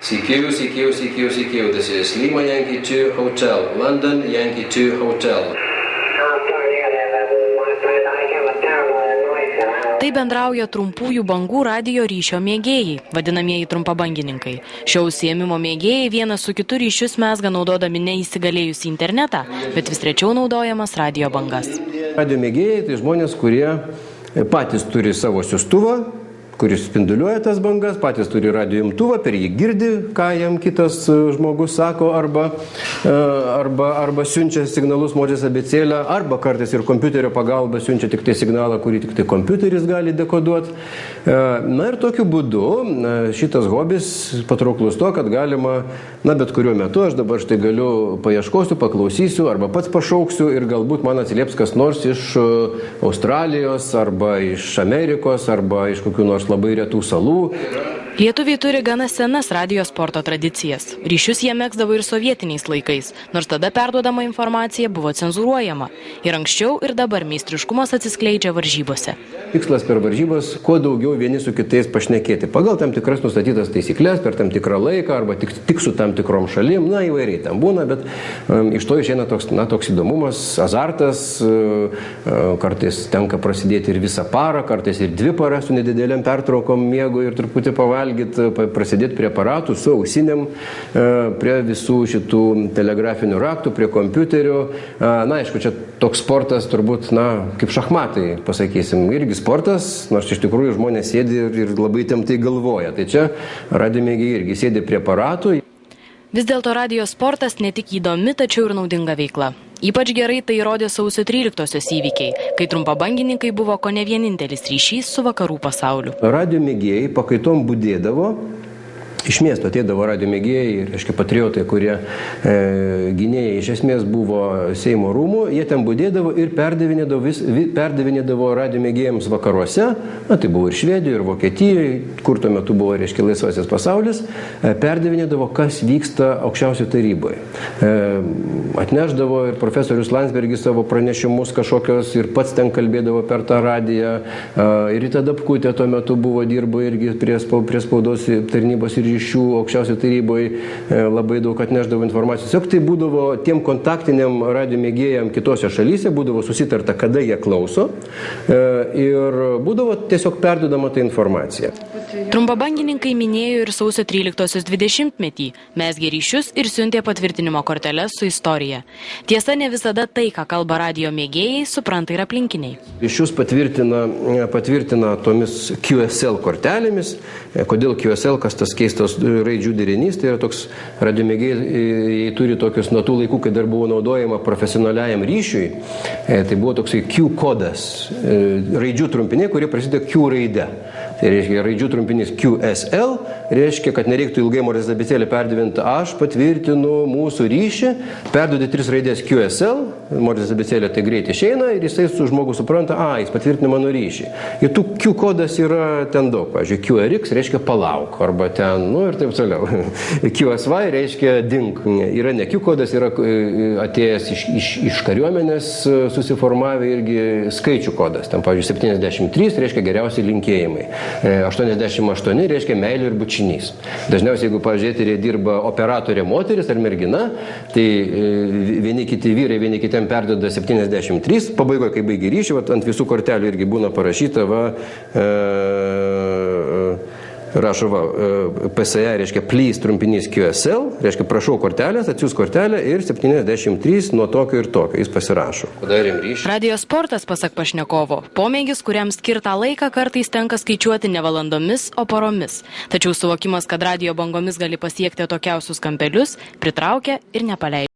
CQ. This is Lima Yankee 2 Hotel, London Yankee 2 Hotel. Tai bendrauja trumpųjų bangų radijo ryšio mėgėjai, vadinamieji trumpabangininkai. Šio užsiėmimo mėgėjai vienas su kitu ryšius mezga naudodami neįsigalėjusį internetą, bet vis rečiau naudojamas radijo bangas. Radio mėgėjai tai žmonės, kurie patys turi savo siųstuvą, kuris spinduliuoja tas bangas, patys turi radio imtuvą, per jį girdi, ką jam kitas žmogus sako, arba siunčia signalus modžias abėcėlę, arba kartais ir kompiuterio pagalba siunčia tik tai signalą, kurį tik tai kompiuteris gali dekoduoti. Na ir tokiu būdu šitas hobis patrauklus to, kad galima, bet kuriuo metu aš dabar štai galiu paieškosiu, paklausysiu, arba pats pašauksiu ir galbūt man atsilieps kas nors iš Australijos, arba iš Amerikos, arba iš kokių nors labai retų salų. Lietuviai turi gana senas radijo sporto tradicijas. Ryšius jie megzdavo ir sovietiniais laikais, nors tada perduodama informacija buvo cenzūruojama. Ir anksčiau, ir dabar meistriškumas atsiskleidžia varžybose. Tikslas per varžybas kuo daugiau vieni su kitais pašnekėti. Pagal tam tikras nustatytas taisyklės, per tam tikrą laiką, arba tik su tam tikrom šalim, įvairiai tam būna, bet iš to išeina toks įdomumas, azartas, kartais tenka prasidėti ir visą parą, kartais ir 2 paras su nedideliam pertraukom miego ir truputį pavalgyti, prasidėti prie aparatų, su ausinėm, prie visų šitų telegrafinių raktų, prie kompiuterių. Aišku, čia toks sportas turbūt, kaip šachmatai, pasakysim, irgi sportas, nors iš tikrųjų žmonės sėdi ir labai temtai galvoja. Tai čia radiomėgiai irgi sėdi prie aparatų. Vis dėlto radijo sportas ne tik įdomi, tačiau ir naudinga veikla. Ypač gerai tai įrodė sausio 13-osios įvykiai, kai trumpabangininkai buvo kone vienintelis ryšys su vakarų pasauliu. Radio mėgėjai pakaitom budėdavo. Iš miesto ateidavo radio mėgėjai, reiškia patriotai, kurie gynėjai iš esmės buvo Seimo rūmų, jie ten budėdavo ir perdavinėdavo radio mėgėjams vakaruose, tai buvo ir Švedijoje, ir Vokietijoje, kur tuo metu buvo, reiškia, laisvasis pasaulis, perdavinėdavo, kas vyksta aukščiausioje taryboje. Atnešdavo ir profesorius Landsbergis savo pranešimus kažkokios ir pats ten kalbėdavo per tą radiją, ir Rita Dapkutė tuo metu dirbo irgi prie spaudos tarnybos ir ryšių aukščiausioje taryboje, labai daug atnešdavo informacijos. Tiesiog tai būdavo tiem kontaktiniam radio mėgėjam kitose šalyse, būdavo susitarta, kada jie klauso, ir būdavo tiesiog perduodama ta informacija. Trumpabangininkai minėjo ir sausio 13-osios 20-metį, mezgė ryšius ir siuntė patvirtinimo korteles su istorija. Tiesa, ne visada tai, ką kalba radio mėgėjai, supranta ir aplinkiniai. Ryšius patvirtina tomis QSL kortelėmis. Kodėl QSL, kas tas keistas raidžių derinys, tai yra toks radio mėgėjai turi tokius nuo tų laikų, kai dar buvo naudojama profesionaliajam ryšiui. Tai buvo toksai Q kodas, raidžių trumpiniai, kurie prasideda Q raide. Tai reiškia raidžių trumpinys QSL, reiškia, kad nereiktų ilgai modžias abėcėlę perdavinti, aš patvirtinu mūsų ryšį, perduodi 3 raidės QSL, modžias abėcėlė tai greit išeina ir jisai su žmogu supranta, jis patvirtina mano ryšį. Ir tų Q kodas yra ten daug, pavyzdžiui, QRX reiškia palauk, arba ten, ir taip toliau. QSY reiškia dink. Yra ne Q kodas, yra atėjęs iš kariuomenės susiformavę irgi skaičių kodas. Ten, pavyzdžiui, 73 reiškia geriausi linkėjimai. 88 reiškia meilė ir bučinys. Dažniausiai, jeigu pažiūrėti, dirba operatorė moteris ar mergina, tai vieni kiti vyrai, vieni kitiem perduoda 73, pabaigoje, kai baigi ryšį, ant visų kortelių irgi būna parašyta, rašo, PSA reiškia please trumpinys QSL, reiškia prašau kortelės, atsiūs kortelę ir 73 nuo tokio ir tokio, jis pasirašo. Radio sportas, pasak pašnekovo, pomėgis, kuriam skirtą laiką kartais tenka skaičiuoti ne valandomis, o paromis. Tačiau suvokimas, kad radio bangomis gali pasiekti atokiausius kampelius, pritraukia ir nepaleidžia.